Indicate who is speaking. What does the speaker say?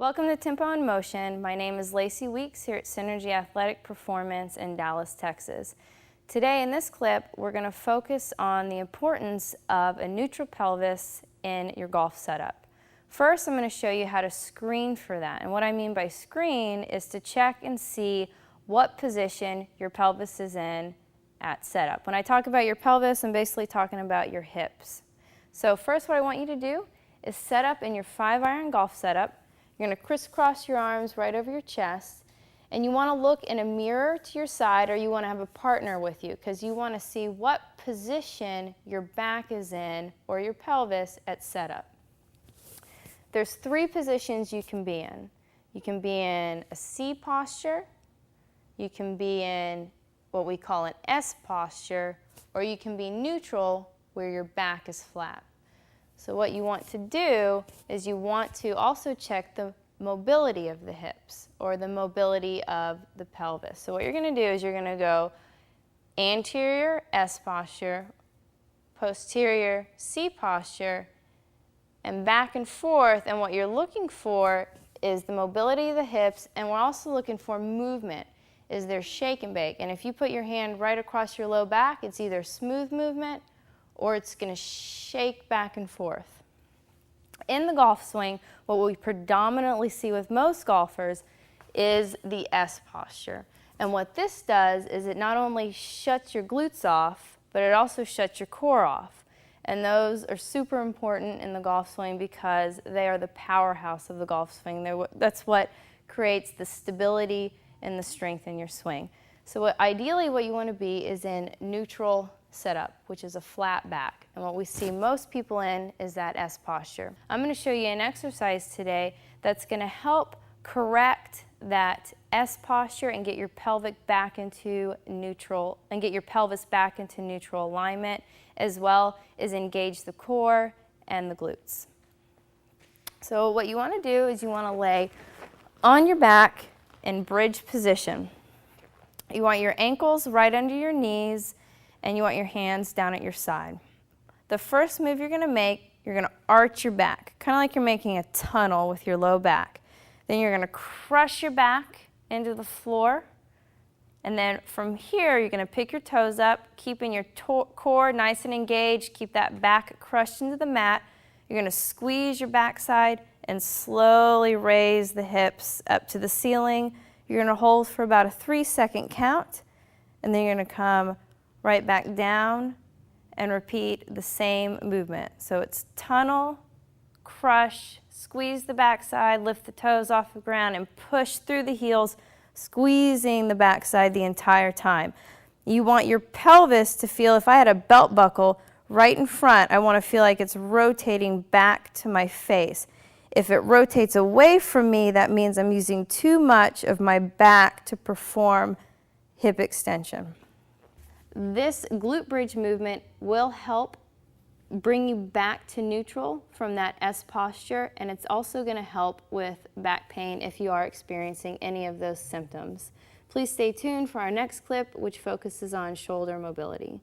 Speaker 1: Welcome to Tempo in Motion. My name is Laci Weeks here at Synergy Athletic Performance in Dallas, Texas. Today in this clip, we're going to focus on the importance of a neutral pelvis in your golf setup. First, I'm going to show you how to screen for that. And what I mean by screen is to check and see what position your pelvis is in at setup. When I talk about your pelvis, I'm basically talking about your hips. So first, what I want you to do is set up in your 5-iron golf setup. You're going to crisscross your arms right over your chest, and you want to look in a mirror to your side, or you want to have a partner with you because you want to see what position your back is in or your pelvis at setup. There's 3 positions you can be in. You can be in a C posture, you can be in what we call an S posture, or you can be neutral where your back is flat. So what you want to do is you want to also check the mobility of the hips or the mobility of the pelvis. So what you're going to do is you're going to go anterior S posture, posterior C posture, and back and forth. And what you're looking for is the mobility of the hips, and we're also looking for movement. Is there shake and bake? And if you put your hand right across your low back, it's either smooth movement or it's going to shake back and forth. In the golf swing, what we predominantly see with most golfers is the S posture. And what this does is it not only shuts your glutes off, but it also shuts your core off. And those are super important in the golf swing because they are the powerhouse of the golf swing. That's what creates the stability and the strength in your swing. So ideally what you want to be is in neutral setup, which is a flat back. And what we see most people in is that S posture. I'm going to show you an exercise today that's going to help correct that S posture and get your pelvis back into neutral alignment, as well as engage the core and the glutes. So what you want to do is you want to lay on your back in bridge position. You want your ankles right under your knees, and you want your hands down at your side. The first move you're going to make, you're going to arch your back, kind of like you're making a tunnel with your low back. Then you're going to crush your back into the floor, and then from here you're going to pick your toes up, keeping your core nice and engaged, keep that back crushed into the mat. You're going to squeeze your backside and slowly raise the hips up to the ceiling. You're going to hold for about a 3-second count, and then you're going to come right back down and repeat the same movement. So it's tunnel, crush, squeeze the backside, lift the toes off the ground, and push through the heels, squeezing the backside the entire time. You want your pelvis to feel, if I had a belt buckle right in front, I want to feel like it's rotating back to my face. If it rotates away from me, that means I'm using too much of my back to perform hip extension. This glute bridge movement will help bring you back to neutral from that S posture, and it's also going to help with back pain if you are experiencing any of those symptoms. Please stay tuned for our next clip, which focuses on shoulder mobility.